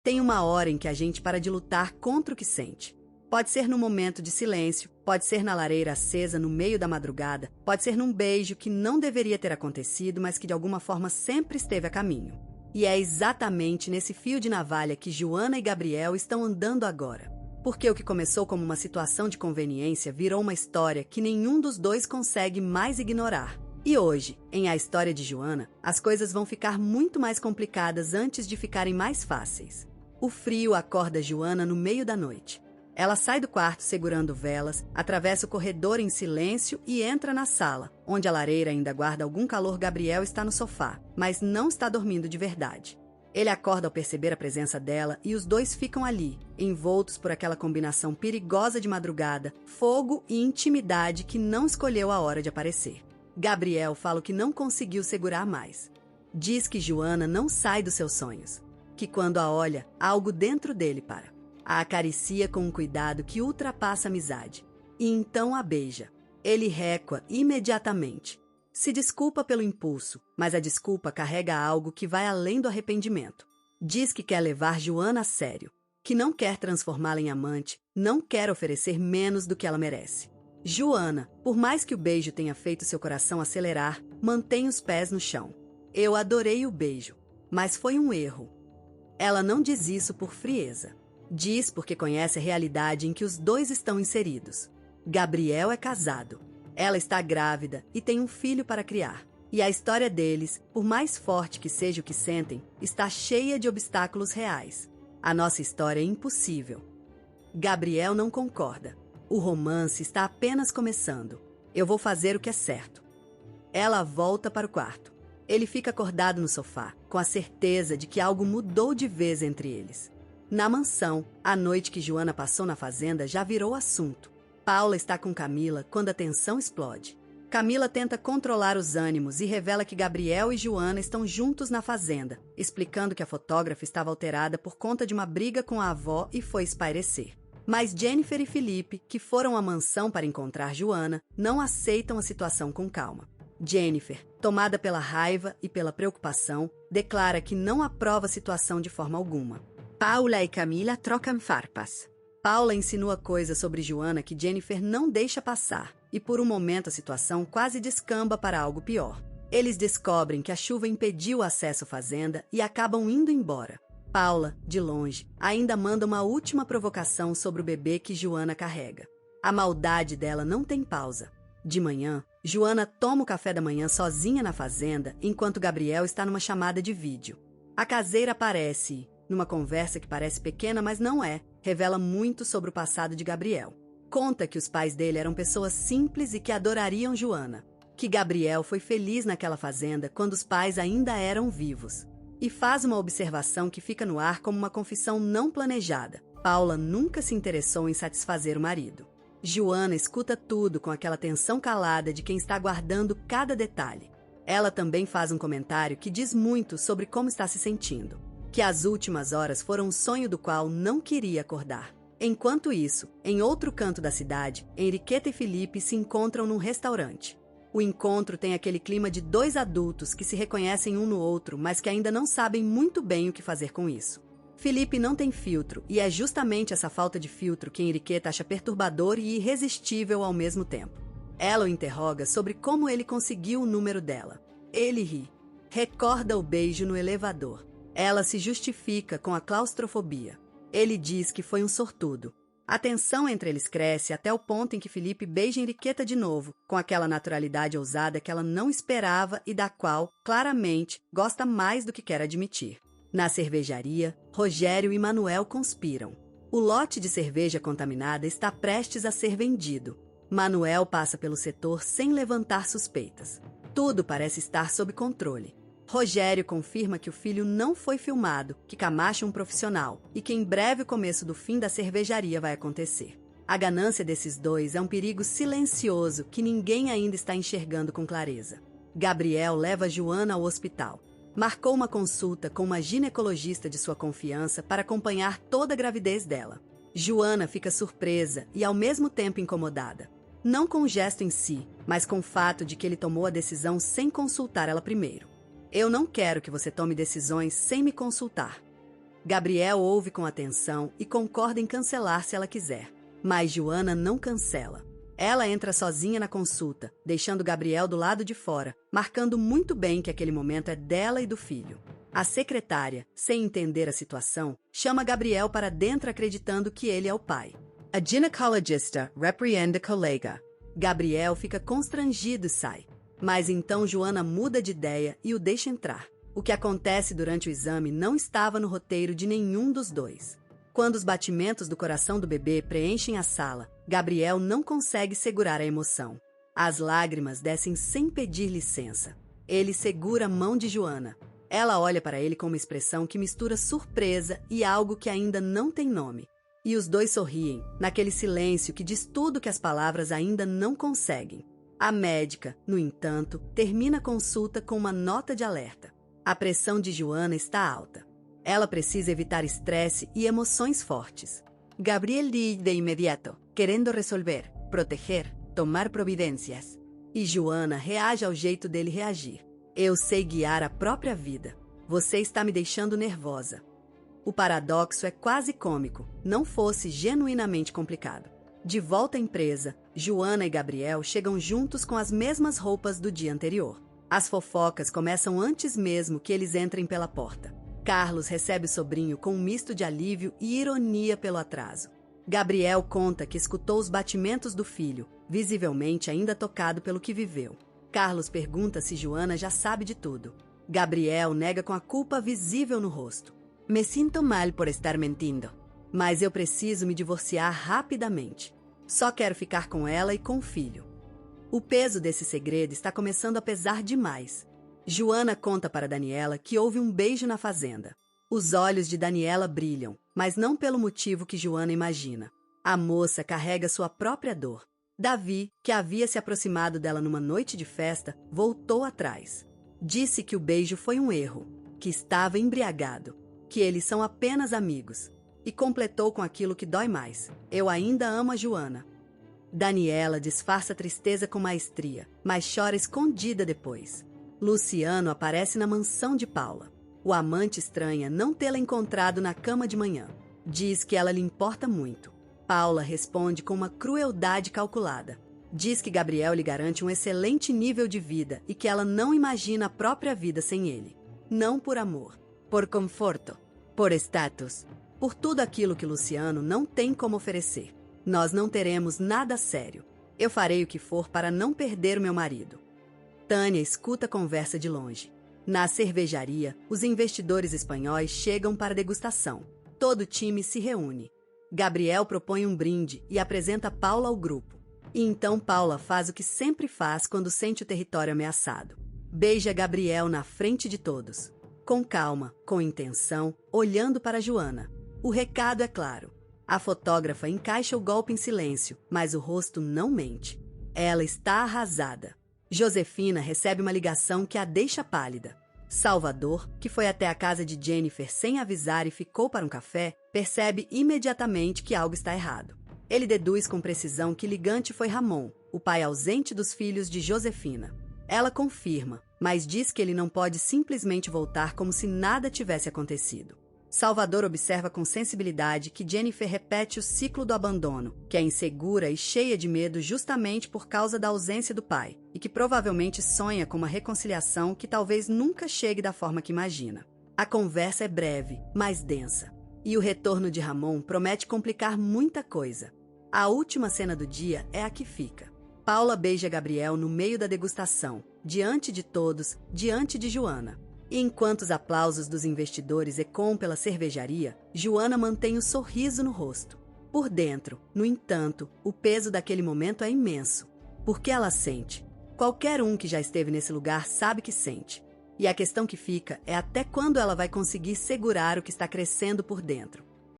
Tem uma hora em que a gente para de lutar contra o que sente. Pode ser num momento de silêncio, pode ser na lareira acesa no meio da madrugada, pode ser num beijo que não deveria ter acontecido, mas que de alguma forma sempre esteve a caminho. E é exatamente nesse fio de navalha que Joana e Gabriel estão andando agora. Porque o que começou como uma situação de conveniência virou uma história que nenhum dos dois consegue mais ignorar. E hoje, em A História de Joana, as coisas vão ficar muito mais complicadas antes de ficarem mais fáceis. O frio acorda Joana no meio da noite. Ela sai do quarto segurando velas, atravessa o corredor em silêncio e entra na sala, onde a lareira ainda guarda algum calor. Gabriel está no sofá, mas não está dormindo de verdade. Ele acorda ao perceber a presença dela e os dois ficam ali, envoltos por aquela combinação perigosa de madrugada, fogo e intimidade que não escolheu a hora de aparecer. Gabriel fala que não conseguiu segurar mais. Diz que Joana não sai dos seus sonhos, que quando a olha, há algo dentro dele para. A acaricia com um cuidado que ultrapassa a amizade. E então a beija. Ele recua imediatamente. Se desculpa pelo impulso, mas a desculpa carrega algo que vai além do arrependimento. Diz que quer levar Joana a sério, que não quer transformá-la em amante, não quer oferecer menos do que ela merece. Joana, por mais que o beijo tenha feito seu coração acelerar, mantém os pés no chão. Eu adorei o beijo, mas foi um erro. Ela não diz isso por frieza. Diz porque conhece a realidade em que os dois estão inseridos. Gabriel é casado. Ela está grávida e tem um filho para criar. E a história deles, por mais forte que seja o que sentem, está cheia de obstáculos reais. A nossa história é impossível. Gabriel não concorda. O romance está apenas começando. Eu vou fazer o que é certo. Ela volta para o quarto. Ele fica acordado no sofá, com a certeza de que algo mudou de vez entre eles. Na mansão, a noite que Joana passou na fazenda já virou assunto. Paula está com Camila quando a tensão explode. Camila tenta controlar os ânimos e revela que Gabriel e Joana estão juntos na fazenda, explicando que a fotógrafa estava alterada por conta de uma briga com a avó e foi espairecer. Mas Jennifer e Felipe, que foram à mansão para encontrar Joana, não aceitam a situação com calma. Jennifer, tomada pela raiva e pela preocupação, declara que não aprova a situação de forma alguma. Paula e Camila trocam farpas. Paula insinua coisas sobre Joana que Jennifer não deixa passar, e por um momento a situação quase descamba para algo pior. Eles descobrem que a chuva impediu o acesso à fazenda e acabam indo embora. Paula, de longe, ainda manda uma última provocação sobre o bebê que Joana carrega. A maldade dela não tem pausa. De manhã, Joana toma o café da manhã sozinha na fazenda, enquanto Gabriel está numa chamada de vídeo. A caseira aparece e, numa conversa que parece pequena, mas não é, revela muito sobre o passado de Gabriel. Conta que os pais dele eram pessoas simples e que adorariam Joana. Que Gabriel foi feliz naquela fazenda quando os pais ainda eram vivos. E faz uma observação que fica no ar como uma confissão não planejada. Paula nunca se interessou em satisfazer o marido. Joana escuta tudo com aquela atenção calada de quem está guardando cada detalhe. Ela também faz um comentário que diz muito sobre como está se sentindo. Que as últimas horas foram um sonho do qual não queria acordar. Enquanto isso, em outro canto da cidade, Henriqueta e Felipe se encontram num restaurante. O encontro tem aquele clima de dois adultos que se reconhecem um no outro, mas que ainda não sabem muito bem o que fazer com isso. Felipe não tem filtro, e é justamente essa falta de filtro que Henriqueta acha perturbador e irresistível ao mesmo tempo. Ela o interroga sobre como ele conseguiu o número dela. Ele ri. Recorda o beijo no elevador. Ela se justifica com a claustrofobia. Ele diz que foi um sortudo. A tensão entre eles cresce até o ponto em que Felipe beija Henriqueta de novo, com aquela naturalidade ousada que ela não esperava e da qual, claramente, gosta mais do que quer admitir. Na cervejaria, Rogério e Manuel conspiram. O lote de cerveja contaminada está prestes a ser vendido. Manuel passa pelo setor sem levantar suspeitas. Tudo parece estar sob controle. Rogério confirma que o filho não foi filmado, que Camacho é um profissional e que em breve o começo do fim da cervejaria vai acontecer. A ganância desses dois é um perigo silencioso que ninguém ainda está enxergando com clareza. Gabriel leva Joana ao hospital. Marcou uma consulta com uma ginecologista de sua confiança para acompanhar toda a gravidez dela. Joana fica surpresa e ao mesmo tempo incomodada. Não com o gesto em si, mas com o fato de que ele tomou a decisão sem consultar ela primeiro. Eu não quero que você tome decisões sem me consultar. Gabriel ouve com atenção e concorda em cancelar se ela quiser. Mas Joana não cancela. Ela entra sozinha na consulta, deixando Gabriel do lado de fora, marcando muito bem que aquele momento é dela e do filho. A secretária, sem entender a situação, chama Gabriel para dentro acreditando que ele é o pai. A ginecologista repreende a colega. Gabriel fica constrangido e sai. Mas então Joana muda de ideia e o deixa entrar. O que acontece durante o exame não estava no roteiro de nenhum dos dois. Quando os batimentos do coração do bebê preenchem a sala, Gabriel não consegue segurar a emoção. As lágrimas descem sem pedir licença. Ele segura a mão de Joana. Ela olha para ele com uma expressão que mistura surpresa e algo que ainda não tem nome. E os dois sorriem, naquele silêncio que diz tudo que as palavras ainda não conseguem. A médica, no entanto, termina a consulta com uma nota de alerta. A pressão de Joana está alta. Ela precisa evitar estresse e emoções fortes. Gabriel diz de imediato, querendo resolver, proteger, tomar providências. E Joana reage ao jeito dele reagir. Eu sei guiar a própria vida. Você está me deixando nervosa. O paradoxo é quase cômico, não fosse genuinamente complicado. De volta à empresa, Joana e Gabriel chegam juntos com as mesmas roupas do dia anterior. As fofocas começam antes mesmo que eles entrem pela porta. Carlos recebe o sobrinho com um misto de alívio e ironia pelo atraso. Gabriel conta que escutou os batimentos do filho, visivelmente ainda tocado pelo que viveu. Carlos pergunta se Joana já sabe de tudo. Gabriel nega com a culpa visível no rosto. Me sinto mal por estar mentindo, mas eu preciso me divorciar rapidamente. Só quero ficar com ela e com o filho. O peso desse segredo está começando a pesar demais. Joana conta para Daniela que houve um beijo na fazenda. Os olhos de Daniela brilham, mas não pelo motivo que Joana imagina. A moça carrega sua própria dor. Davi, que havia se aproximado dela numa noite de festa, voltou atrás. Disse que o beijo foi um erro, que estava embriagado, que eles são apenas amigos. E completou com aquilo que dói mais. Eu ainda amo a Joana. Daniela disfarça a tristeza com maestria, mas chora escondida depois. Luciano aparece na mansão de Paula. O amante estranha não tê-la encontrado na cama de manhã. Diz que ela lhe importa muito. Paula responde com uma crueldade calculada. Diz que Gabriel lhe garante um excelente nível de vida e que ela não imagina a própria vida sem ele. Não por amor, por conforto, por status, por tudo aquilo que Luciano não tem como oferecer. Nós não teremos nada sério. Eu farei o que for para não perder o meu marido. Tânia escuta a conversa de longe. Na cervejaria, os investidores espanhóis chegam para a degustação. Todo o time se reúne. Gabriel propõe um brinde e apresenta Paula ao grupo. E então Paula faz o que sempre faz quando sente o território ameaçado. Beija Gabriel na frente de todos. Com calma, com intenção, olhando para Joana. O recado é claro. A fotógrafa encaixa o golpe em silêncio, mas o rosto não mente. Ela está arrasada. Josefina recebe uma ligação que a deixa pálida. Salvador, que foi até a casa de Jennifer sem avisar e ficou para um café, percebe imediatamente que algo está errado. Ele deduz com precisão que ligante foi Ramon, o pai ausente dos filhos de Josefina. Ela confirma, mas diz que ele não pode simplesmente voltar como se nada tivesse acontecido. Salvador observa com sensibilidade que Jennifer repete o ciclo do abandono, que é insegura e cheia de medo justamente por causa da ausência do pai, e que provavelmente sonha com uma reconciliação que talvez nunca chegue da forma que imagina. A conversa é breve, mas densa, e o retorno de Ramon promete complicar muita coisa. A última cena do dia é a que fica. Paula beija Gabriel no meio da degustação, diante de todos, diante de Joana. E enquanto os aplausos dos investidores ecoam pela cervejaria, Joana mantém o sorriso no rosto. Por dentro, no entanto, o peso daquele momento é imenso. Porque ela sente. Qualquer um que já esteve nesse lugar sabe que sente. E a questão que fica é até quando ela vai conseguir segurar o que está crescendo por dentro.